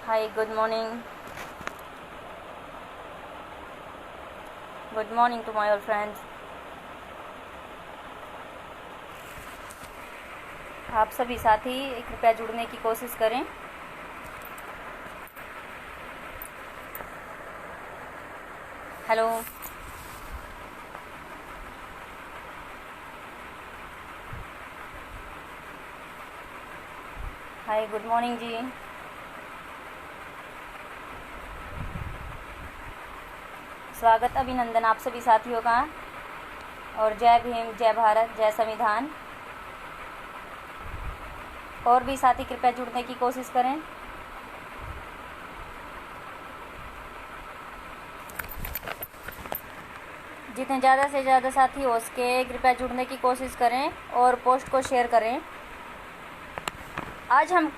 Hi, good morning. Good morning to my all friends. आप सभी साथी कृपया जुड़ने की कोशिश करें. हेलो. हाय, गुड मॉर्निंग जी. स्वागत अभिनंदन आप सभी साथियों का. और जय भीम, जय भारत, जय संविधान. और भी साथी कृपया जुड़ने की कोशिश करें. जितने ज़्यादा से ज़्यादा साथी हो सके कृपया जुड़ने की कोशिश करें और पोस्ट को शेयर करें. आज हम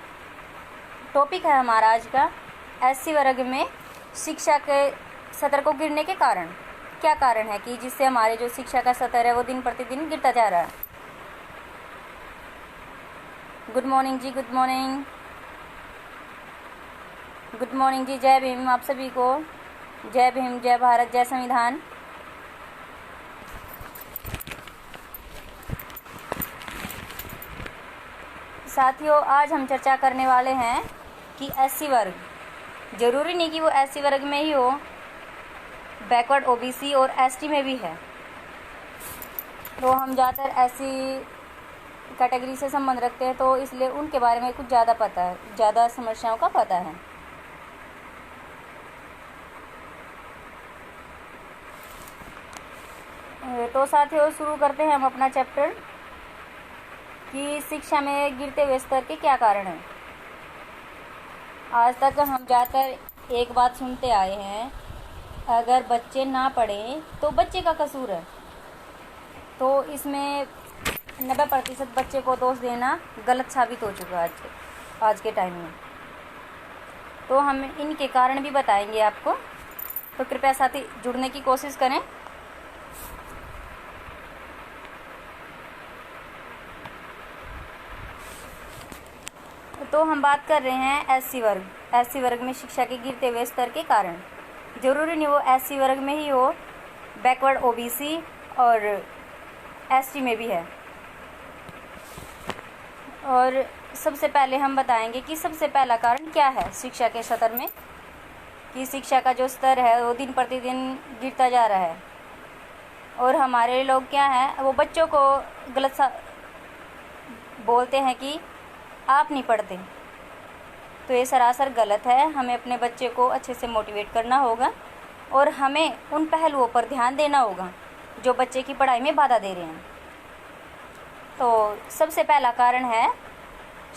टॉपिक है हमारा आज का एससी वर्ग में शिक्षा के स्तर को गिरने के कारण. क्या कारण है कि जिससे हमारे जो शिक्षा का स्तर है वो दिन प्रतिदिन गिरता जा रहा है. गुड मॉर्निंग जी, गुड मॉर्निंग. गुड मॉर्निंग जी. जय भीम आप सभी को. जय भीम, जय भारत, जय संविधान. साथियों, आज हम चर्चा करने वाले हैं कि एससी वर्ग, ज़रूरी नहीं कि वो एससी वर्ग में ही हो, बैकवर्ड ओबीसी और एसटी में भी है. तो हम ज़्यादातर ऐसी कैटेगरी से संबंध रखते हैं, तो इसलिए उनके बारे में कुछ ज़्यादा पता है, ज़्यादा समस्याओं का पता है. तो साथियों, शुरू करते हैं हम अपना चैप्टर कि शिक्षा में गिरते हुए स्तर के क्या कारण हैं. आज तक हम ज़्यादातर एक बात सुनते आए हैं, अगर बच्चे ना पढ़ें तो बच्चे का कसूर है. तो इसमें 90% बच्चे को दोष देना गलत साबित हो चुका है आज के टाइम में. तो हम इनके कारण भी बताएंगे आपको, तो कृपया साथी जुड़ने की कोशिश करें. तो हम बात कर रहे हैं एससी वर्ग. एससी वर्ग में शिक्षा के गिरते हुए स्तर के कारण. ज़रूरी नहीं वो एससी वर्ग में ही हो, बैकवर्ड ओबीसी और एसटी में भी है. और सबसे पहले हम बताएंगे कि सबसे पहला कारण क्या है शिक्षा के स्तर में, कि शिक्षा का जो स्तर है वो दिन प्रतिदिन गिरता जा रहा है. और हमारे लोग क्या हैं, वो बच्चों को गलत बोलते हैं कि आप नहीं पढ़ते. तो ये सरासर गलत है. हमें अपने बच्चे को अच्छे से मोटिवेट करना होगा और हमें उन पहलुओं पर ध्यान देना होगा जो बच्चे की पढ़ाई में बाधा दे रहे हैं. तो सबसे पहला कारण है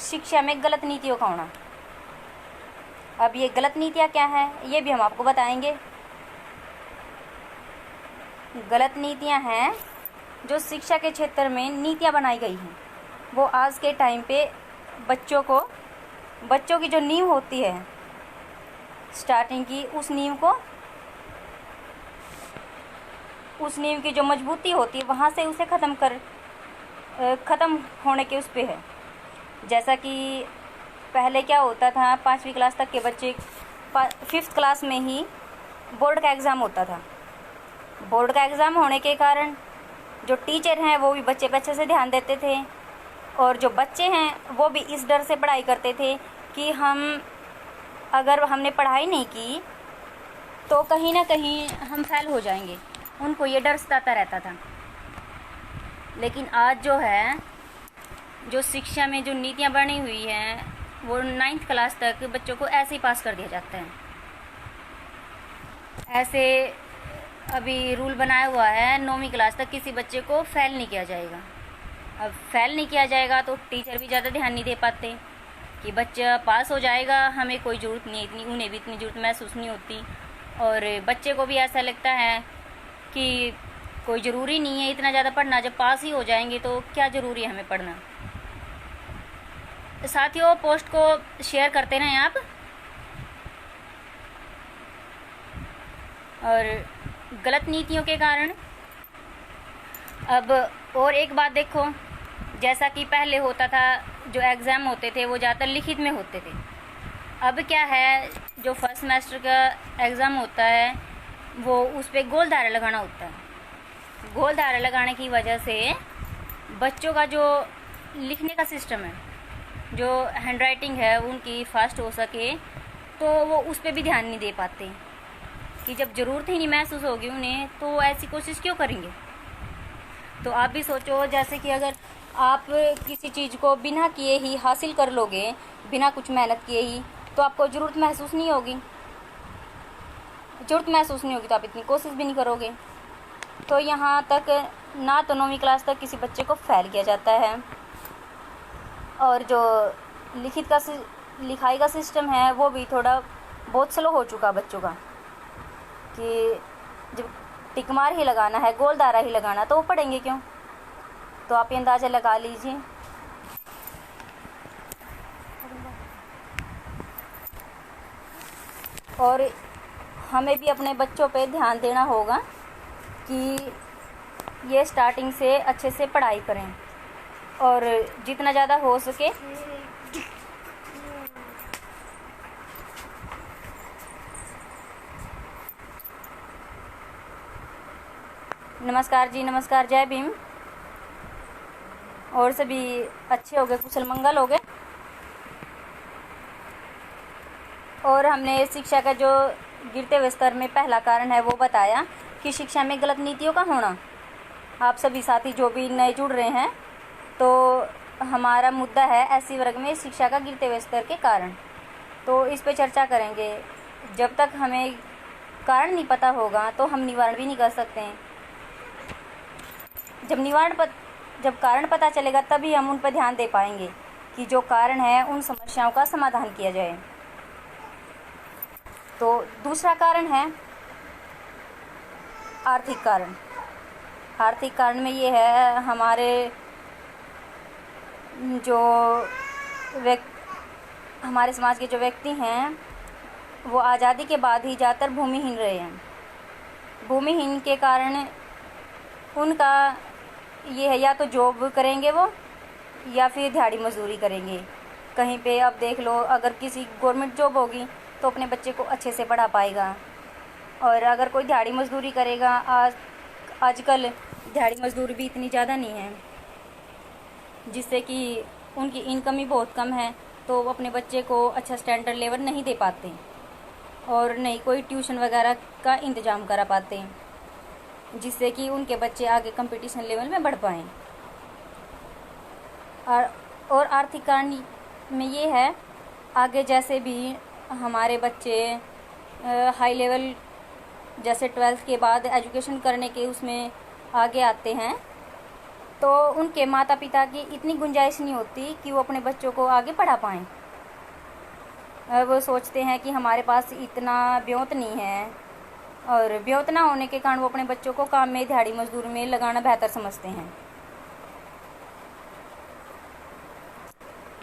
शिक्षा में गलत नीतियों का होना. अब ये गलत नीतियाँ क्या हैं ये भी हम आपको बताएंगे. गलत नीतियाँ हैं जो शिक्षा के क्षेत्र में नीतियाँ बनाई गई हैं, वो आज के टाइम पे बच्चों की जो नींव होती है स्टार्टिंग की, उस नींव की जो मजबूती होती है वहाँ से उसे ख़त्म होने के उस पे है. जैसा कि पहले क्या होता था, 5वीं क्लास तक के बच्चे 5th क्लास में ही बोर्ड का एग्ज़ाम होता था. बोर्ड का एग्ज़ाम होने के कारण जो टीचर हैं वो भी बच्चे पे अच्छे से ध्यान देते थे, और जो बच्चे हैं वो भी इस डर से पढ़ाई करते थे कि अगर हमने पढ़ाई नहीं की तो कहीं ना कहीं हम फेल हो जाएंगे. उनको ये डर सताता रहता था. लेकिन आज जो शिक्षा में जो नीतियाँ बनी हुई हैं वो 9th क्लास तक बच्चों को ऐसे ही पास कर दिया जाता है. ऐसे अभी रूल बनाया हुआ है 9वीं क्लास तक किसी बच्चे को फेल नहीं किया जाएगा. अब फेल नहीं किया जाएगा तो टीचर भी ज़्यादा ध्यान नहीं दे पाते कि बच्चा पास हो जाएगा, हमें कोई ज़रूरत नहीं, इतनी उन्हें भी इतनी ज़रूरत महसूस नहीं होती. और बच्चे को भी ऐसा लगता है कि कोई ज़रूरी नहीं है इतना ज़्यादा पढ़ना, जब पास ही हो जाएंगे तो क्या ज़रूरी है हमें पढ़ना. साथियों, पोस्ट को शेयर करते रहें आप. और गलत नीतियों के कारण अब और एक बात देखो, जैसा कि पहले होता था जो एग्ज़ाम होते थे वो ज़्यादातर लिखित में होते थे. अब क्या है, जो फर्स्ट सेमेस्टर का एग्ज़ाम होता है वो उस पर गोल दायरा लगाना होता है। गोल दायरा लगाने की वजह से बच्चों का जो लिखने का सिस्टम है, जो हैंडराइटिंग है उनकी फास्ट हो सके, तो वो उस पर भी ध्यान नहीं दे पाते कि जब ज़रूरत ही नहीं महसूस होगी उन्हें तो ऐसी कोशिश क्यों करेंगे। तो आप भी सोचो, जैसे कि अगर आप किसी चीज़ को बिना किए ही हासिल कर लोगे, बिना कुछ मेहनत किए ही, तो आपको ज़रूरत महसूस नहीं होगी। ज़रूरत महसूस नहीं होगी तो आप इतनी कोशिश भी नहीं करोगे। तो यहाँ तक ना तो 9वीं क्लास तक किसी बच्चे को फेल किया जाता है, और जो लिखाई का सिस्टम है वो भी थोड़ा बहुत स्लो हो चुका बच्चों का, कि जब टिक मार ही लगाना है, गोल दायरा ही लगाना, तो वो पढ़ेंगे क्यों। तो आप ये अंदाज़ा लगा लीजिए। और हमें भी अपने बच्चों पे ध्यान देना होगा कि ये स्टार्टिंग से अच्छे से पढ़ाई करें, और जितना ज़्यादा हो सके नमस्कार जी, नमस्कार, जय भीम। और सभी अच्छे हो गए, कुशल मंगल हो गए। और हमने शिक्षा का जो गिरते हुए स्तर में पहला कारण है वो बताया कि शिक्षा में गलत नीतियों का होना। आप सभी साथी जो भी नए जुड़ रहे हैं, तो हमारा मुद्दा है एससी वर्ग में शिक्षा का गिरते हुए स्तर के कारण। तो इस पे चर्चा करेंगे। जब तक हमें कारण नहीं पता होगा तो हम निवारण भी नहीं कर सकते हैं। जब कारण पता चलेगा तभी हम उन पर ध्यान दे पाएंगे कि जो कारण है उन समस्याओं का समाधान किया जाए। तो दूसरा कारण है आर्थिक कारण। आर्थिक कारण में ये है, हमारे समाज के जो व्यक्ति हैं वो आज़ादी के बाद ही ज़्यादातर भूमिहीन रहे हैं। भूमिहीन के कारण उनका ये है, या तो जॉब करेंगे वो, या फिर दिहाड़ी मजदूरी करेंगे कहीं पे। अब देख लो, अगर किसी गवर्नमेंट जॉब होगी तो अपने बच्चे को अच्छे से पढ़ा पाएगा, और अगर कोई दिहाड़ी मजदूरी करेगा, आजकल दिहाड़ी मजदूरी भी इतनी ज़्यादा नहीं है, जिससे कि उनकी इनकम ही बहुत कम है, तो वो अपने बच्चे को अच्छा स्टैंडर्ड लेवल नहीं दे पाते, और नहीं कोई ट्यूशन वगैरह का इंतज़ाम करा पाते, जिससे कि उनके बच्चे आगे कंपटीशन लेवल में बढ़ पाएँ। और आर्थिक कारण में ये है, आगे जैसे भी हमारे बच्चे हाई लेवल जैसे 12th के बाद एजुकेशन करने के उसमें आगे आते हैं, तो उनके माता पिता की इतनी गुंजाइश नहीं होती कि वो अपने बच्चों को आगे पढ़ा पाएँ। वो सोचते हैं कि हमारे पास इतना ब्योत नहीं है, और ब्योत ना होने के कारण वो अपने बच्चों को काम में, दिहाड़ी मजदूर में लगाना बेहतर समझते हैं।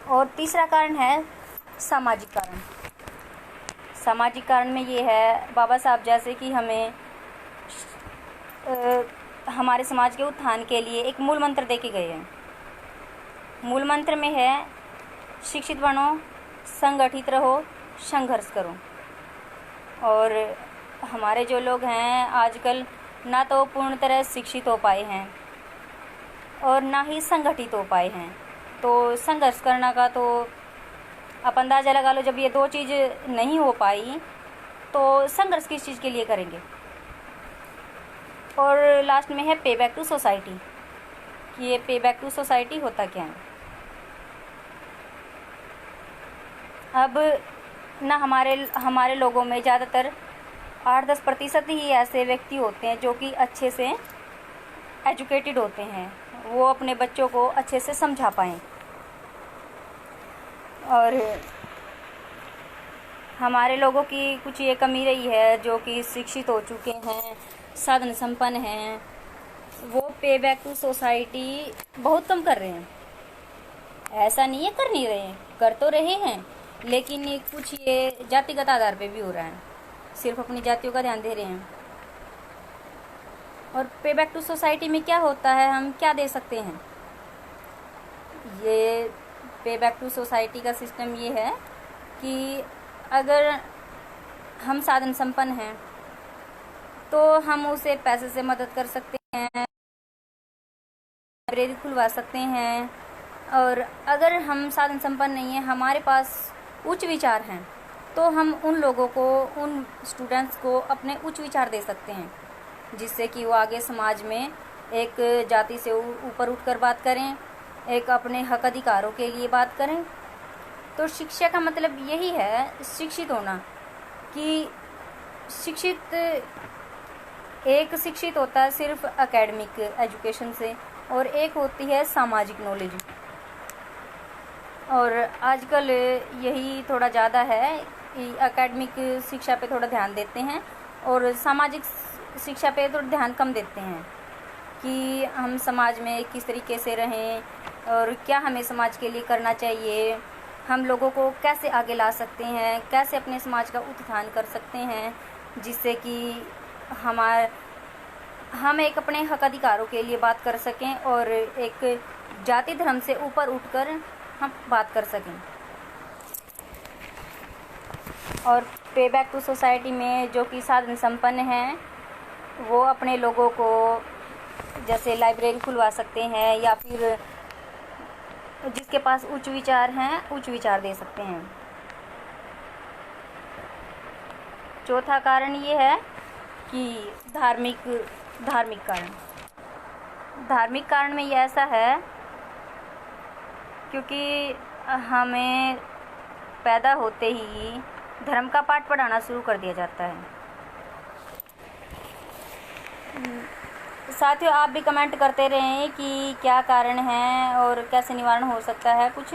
और तीसरा कारण है सामाजिक कारण। सामाजिक कारण में ये है, बाबा साहब जैसे कि हमें हमारे समाज के उत्थान के लिए एक मूल मंत्र दे के गए हैं। मूल मंत्र में है, शिक्षित बनो, संगठित रहो, संघर्ष करो। और हमारे जो लोग हैं आजकल ना तो पूर्ण तरह शिक्षित हो पाए हैं और ना ही संगठित हो पाए हैं। तो संघर्ष करना का तो आप अंदाज़ा लगा लो, जब ये दो चीज़ नहीं हो पाई तो संघर्ष किस चीज़ के लिए करेंगे। और लास्ट में है पे बैक टू सोसाइटी, कि ये पे बैक टू सोसाइटी होता क्या है। अब ना हमारे लोगों में ज़्यादातर 8-10% ही ऐसे व्यक्ति होते हैं जो कि अच्छे से एजुकेटेड होते हैं, वो अपने बच्चों को अच्छे से समझा पाएँ। और हमारे लोगों की कुछ ये कमी रही है, जो कि शिक्षित हो चुके हैं, साधन संपन्न हैं, वो पे बैक टू सोसाइटी बहुत कम कर रहे हैं। ऐसा नहीं है कर नहीं रहे हैं, कर तो रहे हैं, लेकिन कुछ ये जातिगत आधार पे भी हो रहा है, सिर्फ अपनी जातियों का ध्यान दे रहे हैं। और पे बैक टू सोसाइटी में क्या होता है, हम क्या दे सकते हैं। ये पे बैक टू सोसाइटी का सिस्टम ये है कि अगर हम साधन संपन्न हैं तो हम उसे पैसे से मदद कर सकते हैं, लाइब्रेरी खुलवा सकते हैं। और अगर हम साधन संपन्न नहीं हैं, हमारे पास उच्च विचार हैं, तो हम उन लोगों को, उन स्टूडेंट्स को अपने उच्च विचार दे सकते हैं, जिससे कि वो आगे समाज में एक जाति से ऊपर उठकर बात करें, एक अपने हक अधिकारों के लिए बात करें। तो शिक्षा का मतलब यही है, शिक्षित होना, कि शिक्षित एक शिक्षित होता है सिर्फ एकेडमिक एजुकेशन से, और एक होती है सामाजिक नॉलेज। और आजकल यही थोड़ा ज़्यादा है कि एकेडमिक शिक्षा पे थोड़ा ध्यान देते हैं और सामाजिक शिक्षा पे थोड़ा ध्यान कम देते हैं, कि हम समाज में किस तरीके से रहें और क्या हमें समाज के लिए करना चाहिए, हम लोगों को कैसे आगे ला सकते हैं, कैसे अपने समाज का उत्थान कर सकते हैं, जिससे कि हम एक अपने हक अधिकारों के लिए बात कर सकें और एक जाति धर्म से ऊपर उठकर हम बात कर सकें। और पे बैक टू सोसाइटी में जो कि साधन संपन्न हैं, वो अपने लोगों को जैसे लाइब्रेरी खुलवा सकते हैं, या फिर जिसके पास उच्च विचार हैं उच्च विचार दे सकते हैं। चौथा कारण ये है कि धार्मिक कारण में ये ऐसा है क्योंकि हमें पैदा होते ही धर्म का पाठ पढ़ाना शुरू कर दिया जाता है। साथियों, आप भी कमेंट करते रहें कि क्या कारण है और कैसे निवारण हो सकता है कुछ।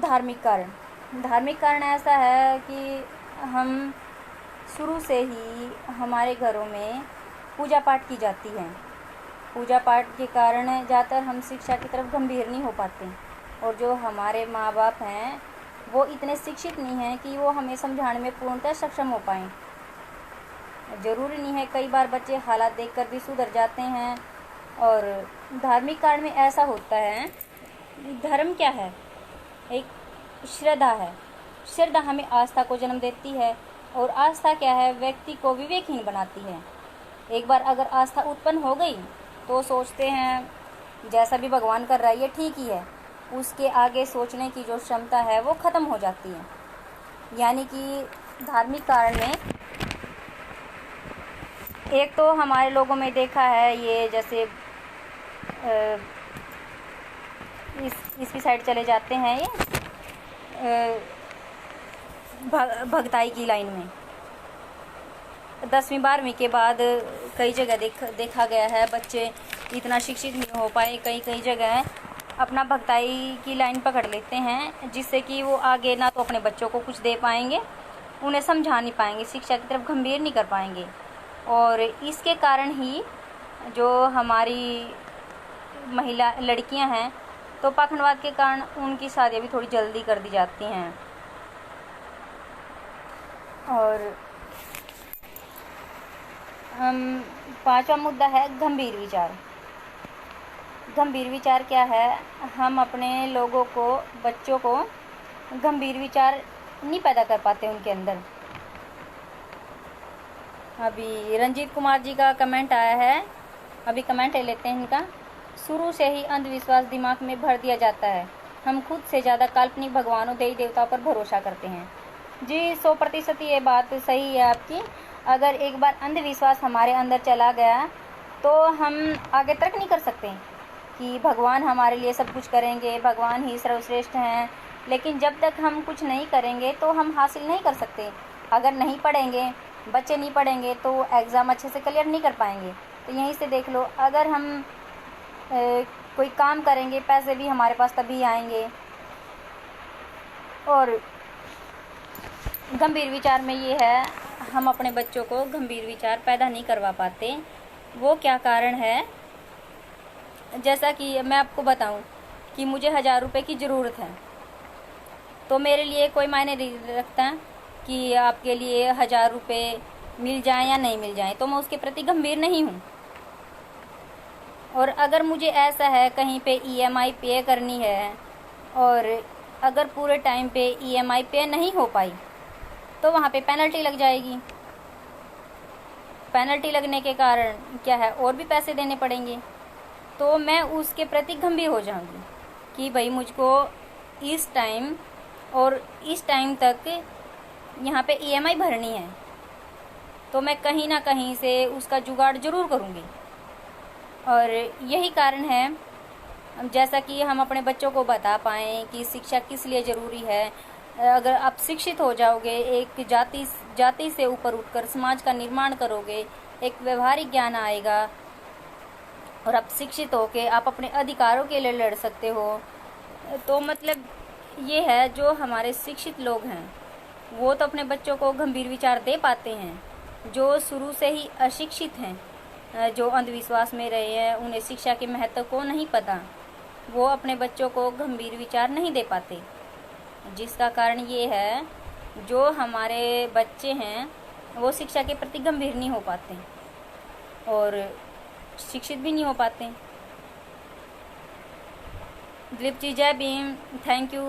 धार्मिक कारण ऐसा है कि हम शुरू से ही हमारे घरों में पूजा पाठ की जाती है। पूजा पाठ के कारण ज़्यादातर हम शिक्षा की तरफ गंभीर नहीं हो पाते, और जो हमारे माँ बाप हैं वो इतने शिक्षित नहीं हैं कि वो हमें समझाने में पूर्णतः सक्षम हो पाएँ। ज़रूरी नहीं है, कई बार बच्चे हालात देखकर भी सुधर जाते हैं। और धार्मिक कारण में ऐसा होता है, धर्म क्या है? एक श्रद्धा है। श्रद्धा हमें आस्था को जन्म देती है, और आस्था क्या है? व्यक्ति को विवेकहीन बनाती है। एक बार अगर आस्था उत्पन्न हो गई तो सोचते हैं जैसा भी भगवान कर रहा है ये ठीक ही है, उसके आगे सोचने की जो क्षमता है वो ख़त्म हो जाती है। यानी कि धार्मिक कारण में एक तो हमारे लोगों में देखा है, ये जैसे इसकी साइड चले जाते हैं, ये भगताई की लाइन में 10वीं 12वीं के बाद कई जगह देखा गया है बच्चे इतना शिक्षित नहीं हो पाए, कई जगह अपना भगताई की लाइन पकड़ लेते हैं, जिससे कि वो आगे ना तो अपने बच्चों को कुछ दे पाएंगे, उन्हें समझा नहीं पाएंगे, शिक्षा की तरफ गंभीर नहीं कर पाएंगे। और इसके कारण ही जो हमारी महिला लड़कियां हैं, तो पाखंडवाद के कारण उनकी शादियाँ भी थोड़ी जल्दी कर दी जाती हैं। और पांचवा मुद्दा है गंभीर विचार। गंभीर विचार क्या है? हम अपने लोगों को, बच्चों को गंभीर विचार नहीं पैदा कर पाते उनके अंदर। अभी रंजीत कुमार जी का कमेंट आया है, अभी कमेंट ले लेते हैं इनका। शुरू से ही अंधविश्वास दिमाग में भर दिया जाता है, हम खुद से ज़्यादा काल्पनिक भगवानों देवी देवताओं पर भरोसा करते हैं। जी 100% ये बात सही है आपकी। अगर एक बार अंधविश्वास हमारे अंदर चला गया तो हम आगे तर्क नहीं कर सकते कि भगवान हमारे लिए सब कुछ करेंगे, भगवान ही सर्वश्रेष्ठ हैं। लेकिन जब तक हम कुछ नहीं करेंगे तो हम हासिल नहीं कर सकते। अगर नहीं पढ़ेंगे, बच्चे नहीं पढ़ेंगे तो एग्ज़ाम अच्छे से क्लियर नहीं कर पाएंगे। तो यहीं से देख लो, अगर हम कोई काम करेंगे, पैसे भी हमारे पास तभी आएंगे। और गंभीर विचार में ये है, हम अपने बच्चों को गंभीर विचार पैदा नहीं करवा पाते। वो क्या कारण है? जैसा कि मैं आपको बताऊं कि मुझे 1000 रुपये की ज़रूरत है, तो मेरे लिए कोई मायने नहीं रखता कि आपके लिए 1000 रुपये मिल जाएं या नहीं मिल जाएं, तो मैं उसके प्रति गंभीर नहीं हूं। और अगर मुझे ऐसा है कहीं पे ईएमआई पे करनी है और अगर पूरे टाइम पे ईएमआई पे नहीं हो पाई तो वहाँ पे पेनल्टी लग जाएगी। पेनल्टी लगने के कारण क्या है, और भी पैसे देने पड़ेंगे। तो मैं उसके प्रति गंभीर हो जाऊंगी कि भाई मुझको इस टाइम और इस टाइम तक यहाँ पे ईएमआई भरनी है, तो मैं कहीं ना कहीं से उसका जुगाड़ ज़रूर करूँगी। और यही कारण है, जैसा कि हम अपने बच्चों को बता पाएँ कि शिक्षा किस लिए ज़रूरी है। अगर आप शिक्षित हो जाओगे, एक जाति से ऊपर उठकर समाज का निर्माण करोगे, एक व्यवहारिक ज्ञान आएगा और आप शिक्षित होके आप अपने अधिकारों के लिए लड़ सकते हो। तो मतलब ये है, जो हमारे शिक्षित लोग हैं वो तो अपने बच्चों को गंभीर विचार दे पाते हैं। जो शुरू से ही अशिक्षित हैं, जो अंधविश्वास में रहे हैं, उन्हें शिक्षा के महत्व को नहीं पता, वो अपने बच्चों को गंभीर विचार नहीं दे पाते। जिसका कारण ये है, जो हमारे बच्चे हैं वो शिक्षा के प्रति गंभीर नहीं हो पाते और शिक्षित भी नहीं हो पाते। दिलीप जी, जय भीम, थैंक यू।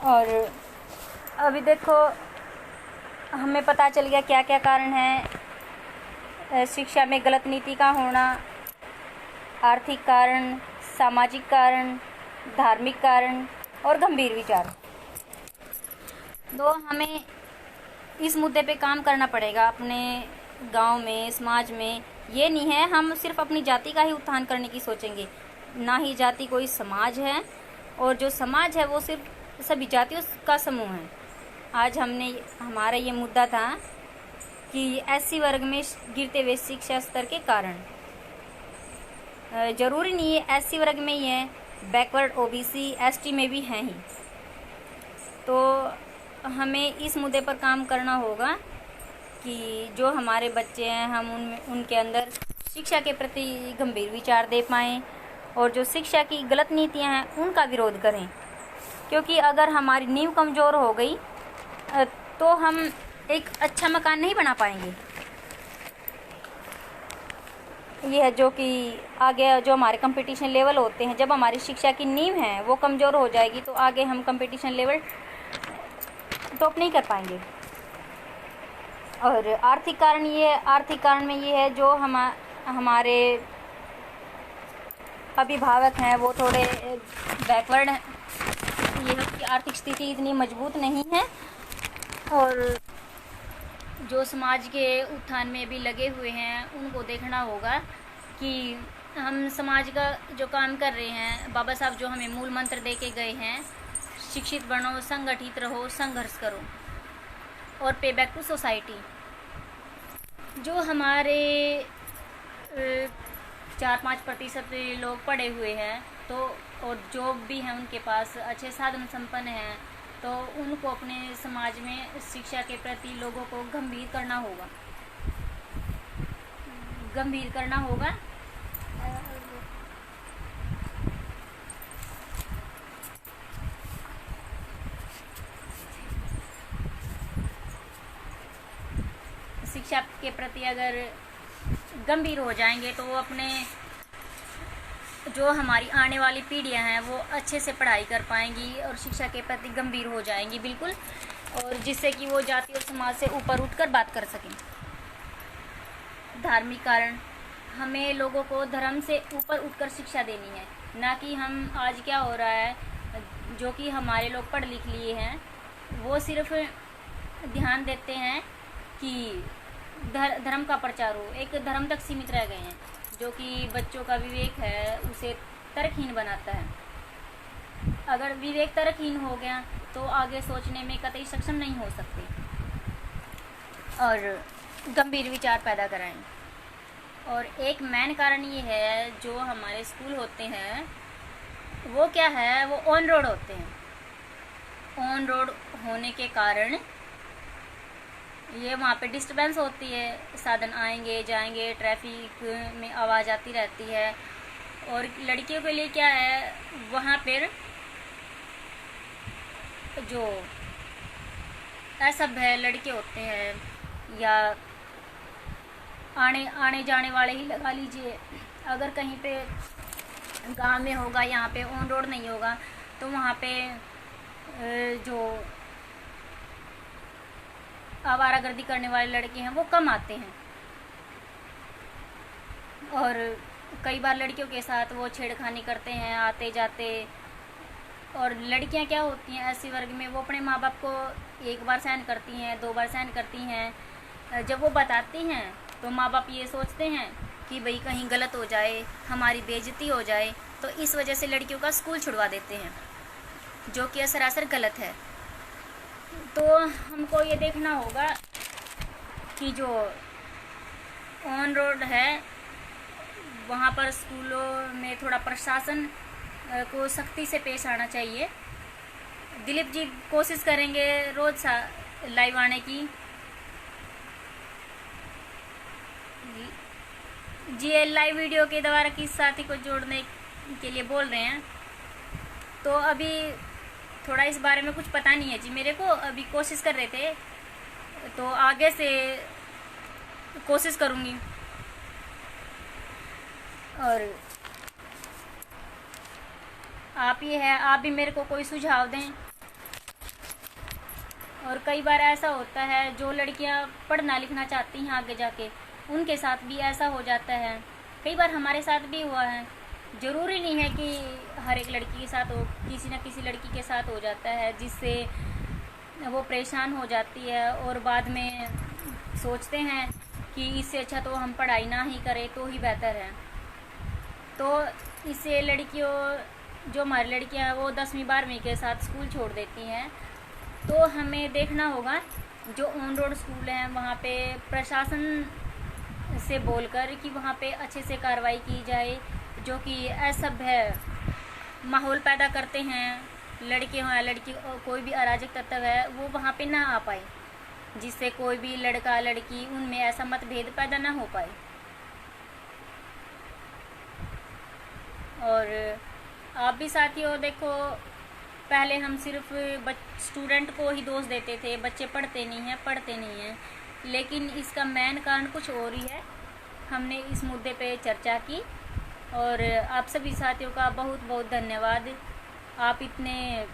और अभी देखो, हमें पता चल गया क्या क्या कारण है शिक्षा में गलत नीति का होना। आर्थिक कारण, सामाजिक कारण, धार्मिक कारण और गंभीर विचार। तो हमें इस मुद्दे पे काम करना पड़ेगा अपने गांव में, समाज में। ये नहीं है हम सिर्फ अपनी जाति का ही उत्थान करने की सोचेंगे, ना ही जाति कोई समाज है, और जो समाज है वो सिर्फ सभी जातियों का समूह है। आज हमारा ये मुद्दा था कि एससी वर्ग में गिरते हुए शिक्षा स्तर के कारण। ज़रूरी नहीं है एससी वर्ग में ही है, बैकवर्ड ओबीसी एसटी में भी हैं ही। तो हमें इस मुद्दे पर काम करना होगा कि जो हमारे बच्चे हैं हम उनके अंदर शिक्षा के प्रति गंभीर विचार दे पाएँ और जो शिक्षा की गलत नीतियां हैं उनका विरोध करें। क्योंकि अगर हमारी नींव कमज़ोर हो गई तो हम एक अच्छा मकान नहीं बना पाएंगे। ये है जो कि आगे जो हमारे कंपटीशन लेवल होते हैं, जब हमारी शिक्षा की नींव है वो कमज़ोर हो जाएगी तो आगे हम कंपटीशन लेवल टॉप नहीं कर पाएंगे। और आर्थिक कारण में ये है, जो हमारे अभिभावक हैं वो थोड़े बैकवर्ड हैं, ये है कि आर्थिक स्थिति इतनी मजबूत नहीं है और जो समाज के उत्थान में भी लगे हुए हैं उनको देखना होगा कि हम समाज का जो काम कर रहे हैं, बाबा साहब जो हमें मूल मंत्र दे के गए हैं, शिक्षित बनो, संगठित रहो, संघर्ष करो और पे बैक टू सोसाइटी। जो हमारे 4-5% लोग पढ़े हुए हैं तो और जॉब भी हैं उनके पास, अच्छे साधन संपन्न हैं, तो उनको अपने समाज में शिक्षा के प्रति लोगों को गंभीर करना होगा। शिक्षा के प्रति अगर गंभीर हो जाएंगे तो वो अपने जो हमारी आने वाली पीढ़ियां हैं वो अच्छे से पढ़ाई कर पाएंगी और शिक्षा के प्रति गंभीर हो जाएंगी बिल्कुल, और जिससे कि वो जाति और समाज से ऊपर उठकर बात कर सकें। धार्मिक कारण, हमें लोगों को धर्म से ऊपर उठकर शिक्षा देनी है, ना कि हम आज क्या हो रहा है, जो कि हमारे लोग पढ़ लिख लिए हैं वो सिर्फ ध्यान देते हैं कि धर्म का प्रचार हो, एक धर्म तक सीमित रह गए हैं, जो कि बच्चों का विवेक है उसे तर्कहीन बनाता है। अगर विवेक तर्कहीन हो गया तो आगे सोचने में कतई सक्षम नहीं हो सकते और गंभीर विचार पैदा कराएं। और एक मेन कारण ये है, जो हमारे स्कूल होते हैं वो क्या है, वो ऑन रोड होते हैं। ऑन रोड होने के कारण ये वहाँ पे डिस्टर्बेंस होती है, साधन आएंगे जाएंगे, ट्रैफिक में आवाज़ आती रहती है। और लड़कियों के लिए क्या है, वहाँ पर जो असभ्य लड़के होते हैं या आने आने जाने वाले ही लगा लीजिए। अगर कहीं पे गांव में होगा, यहाँ पे ऑन रोड नहीं होगा, तो वहाँ पे जो आवारागर्दी करने वाले लड़के हैं वो कम आते हैं। और कई बार लड़कियों के साथ वो छेड़खानी करते हैं आते जाते। और लड़कियां क्या होती हैं ऐसी वर्ग में, वो अपने माँ बाप को एक बार सहन करती हैं, 2 बार सहन करती हैं। जब वो बताती हैं तो माँ बाप ये सोचते हैं कि भाई कहीं गलत हो जाए, हमारी बेइज्जती हो जाए, तो इस वजह से लड़कियों का स्कूल छुड़वा देते हैं, जो कि सरासर गलत है। तो हमको ये देखना होगा कि जो ऑन रोड है वहाँ पर स्कूलों में थोड़ा प्रशासन को सख्ती से पेश आना चाहिए। दिलीप जी कोशिश करेंगे रोज़ लाइव आने की। जी लाइव वीडियो के द्वारा किस साथी को जोड़ने के लिए बोल रहे हैं, तो अभी थोड़ा इस बारे में कुछ पता नहीं है जी मेरे को। अभी कोशिश कर रहे थे, तो आगे से कोशिश करूँगी। और आप ये है, आप भी मेरे को कोई सुझाव दें। और कई बार ऐसा होता है जो लड़कियां पढ़ना लिखना चाहती हैं आगे जाके, उनके साथ भी ऐसा हो जाता है। कई बार हमारे साथ भी हुआ है। ज़रूरी नहीं है कि हर एक लड़की के साथ हो, किसी न किसी लड़की के साथ हो जाता है, जिससे वो परेशान हो जाती है और बाद में सोचते हैं कि इससे अच्छा तो हम पढ़ाई ना ही करें तो ही बेहतर है। तो इससे लड़कियों, जो हमारी लड़कियां हैं वो 10वीं 12वीं के साथ स्कूल छोड़ देती हैं। तो हमें देखना होगा जो ऑन रोड स्कूल हैं वहाँ पे प्रशासन से बोलकर कि वहाँ पे अच्छे से कार्रवाई की जाए, जो कि असभ्य माहौल पैदा करते हैं। लड़के हों या लड़की, कोई भी अराजक तत्व है वो वहाँ पे ना आ पाए, जिससे कोई भी लड़का लड़की उनमें ऐसा मतभेद पैदा ना हो पाए। और आप भी साथियों देखो, पहले हम सिर्फ स्टूडेंट को ही दोष देते थे, बच्चे पढ़ते नहीं हैं, लेकिन इसका मेन कारण कुछ और ही है। हमने इस मुद्दे पे चर्चा की और आप सभी साथियों का बहुत बहुत धन्यवाद। आप इतने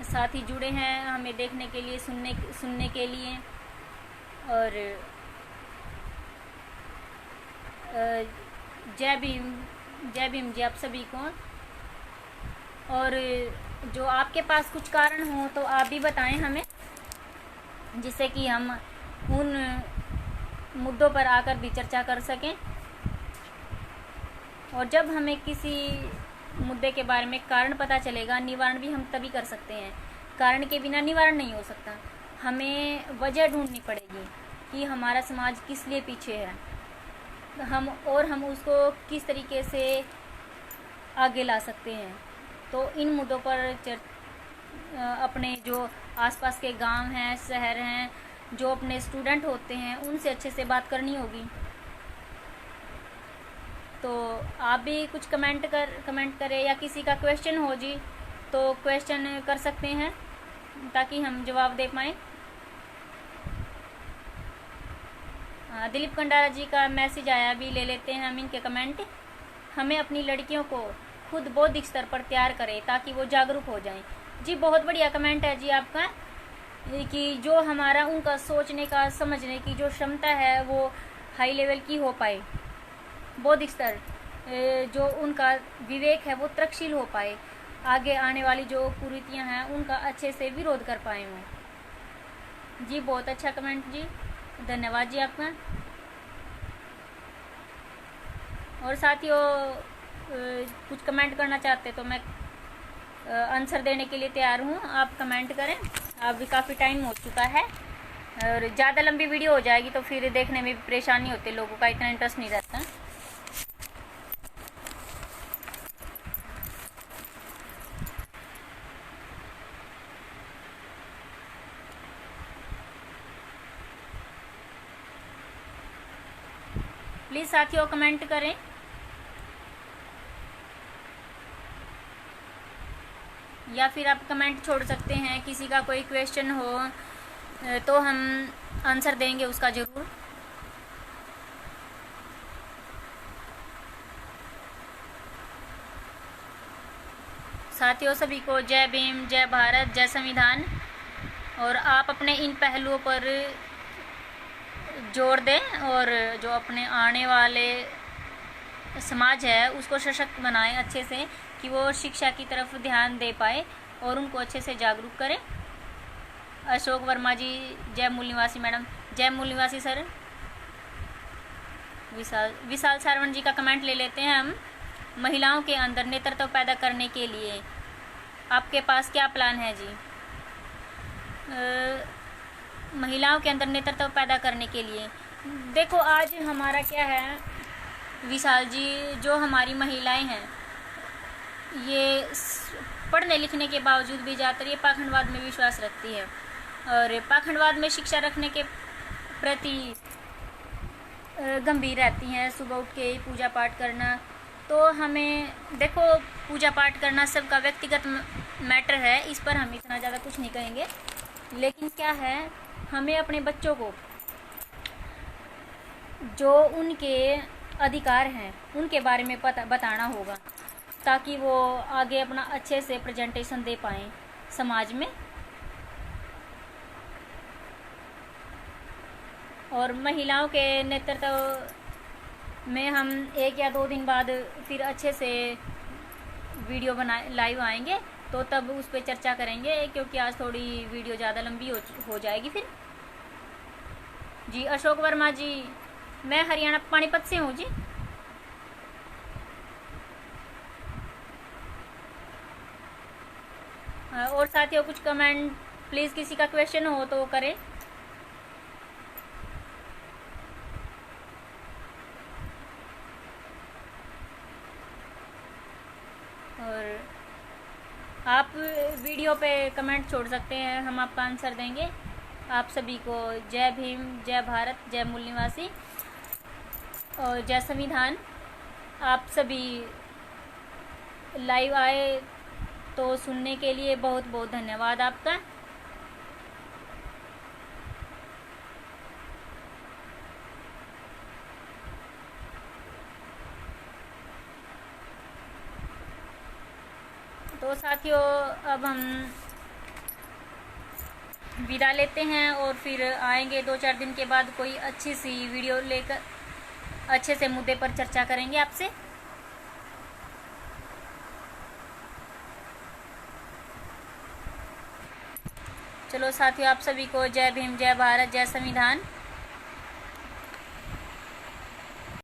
साथी जुड़े हैं हमें देखने के लिए, सुनने के लिए। और जय भीम जी आप सभी को। और जो आपके पास कुछ कारण हो तो आप भी बताएं हमें, जिससे कि हम उन मुद्दों पर आकर भी चर्चा कर सकें। और जब हमें किसी मुद्दे के बारे में कारण पता चलेगा, निवारण भी हम तभी कर सकते हैं। कारण के बिना निवारण नहीं हो सकता। हमें वजह ढूंढनी पड़ेगी कि हमारा समाज किस लिए पीछे है, हम उसको किस तरीके से आगे ला सकते हैं। तो इन मुद्दों पर अपने जो आसपास के गांव हैं, शहर हैं, जो अपने स्टूडेंट होते हैं, उनसे अच्छे से बात करनी होगी। तो आप भी कुछ कमेंट करें, या किसी का क्वेश्चन हो जी तो क्वेश्चन कर सकते हैं ताकि हम जवाब दे पाएँ। दिलीप कंडारा जी का मैसेज आया, भी ले लेते हैं हम इनके कमेंट। हमें अपनी लड़कियों को खुद बौद्धिक स्तर पर तैयार करें ताकि वो जागरूक हो जाएं। जी बहुत बढ़िया कमेंट है जी आपका, कि जो हमारा उनका सोचने का, समझने की जो क्षमता है वो हाई लेवल की हो पाए, बौद्धिक स्तर जो उनका विवेक है वो तर्कशील हो पाए, आगे आने वाली जो कुरीतियां हैं उनका अच्छे से विरोध कर पाए वो। जी बहुत अच्छा कमेंट जी, धन्यवाद जी आपका। और साथियों कुछ कमेंट करना चाहते तो मैं आंसर देने के लिए तैयार हूँ, आप कमेंट करें। अभी काफ़ी टाइम हो चुका है और ज़्यादा लंबी वीडियो हो जाएगी तो फिर देखने में भी परेशानी होती है, लोगों का इतना इंटरेस्ट नहीं रहता। प्लीज़ साथियों कमेंट करें। या फिर आप कमेंट छोड़ सकते हैं, किसी का कोई क्वेश्चन हो तो हम आंसर देंगे उसका ज़रूर। साथियों, सभी को जय भीम, जय भारत, जय संविधान। और आप अपने इन पहलुओं पर जोर दें और जो अपने आने वाले समाज है उसको सशक्त बनाएं अच्छे से, कि वो शिक्षा की तरफ ध्यान दे पाए और उनको अच्छे से जागरूक करें। अशोक वर्मा जी, जय मूल निवासी मैडम, जय मूल निवासी सर। विशाल सारवण जी का कमेंट ले लेते हैं हम। महिलाओं के अंदर नेतृत्व पैदा करने के लिए आपके पास क्या प्लान है जी? महिलाओं के अंदर नेतृत्व पैदा करने के लिए देखो, आज हमारा क्या है विशाल जी, जो हमारी महिलाएं हैं ये पढ़ने लिखने के बावजूद भी ज़्यादातर ये पाखंडवाद में विश्वास रखती है और पाखंडवाद में शिक्षा रखने के प्रति गंभीर रहती हैं। सुबह उठ के पूजा पाठ करना, तो हमें देखो पूजा पाठ करना सबका व्यक्तिगत मैटर है, इस पर हम इतना ज़्यादा कुछ नहीं कहेंगे। लेकिन क्या है, हमें अपने बच्चों को जो उनके अधिकार हैं उनके बारे में बताना होगा, ताकि वो आगे अपना अच्छे से प्रेजेंटेशन दे पाएँ समाज में। और महिलाओं के नेतृत्व में हम 1 या 2 दिन बाद फिर अच्छे से वीडियो लाइव आएंगे, तो तब उस पर चर्चा करेंगे, क्योंकि आज थोड़ी वीडियो ज़्यादा लंबी हो जाएगी फिर। जी अशोक वर्मा जी, मैं हरियाणा पानीपत से हूँ जी। और साथियों कुछ कमेंट प्लीज़, किसी का क्वेश्चन हो तो करें। और आप वीडियो पे कमेंट छोड़ सकते हैं, हम आपका आंसर देंगे। आप सभी को जय भीम, जय भारत, जय मूल निवासी और जय संविधान। आप सभी लाइव आए तो सुनने के लिए बहुत बहुत धन्यवाद आपका। तो साथियों, अब हम विदा लेते हैं और फिर आएंगे 2-4 दिन के बाद कोई अच्छी सी वीडियो लेकर, अच्छे से मुद्दे पर चर्चा करेंगे आपसे। चलो साथियों, आप सभी को जय भीम, जय भारत, जय संविधान।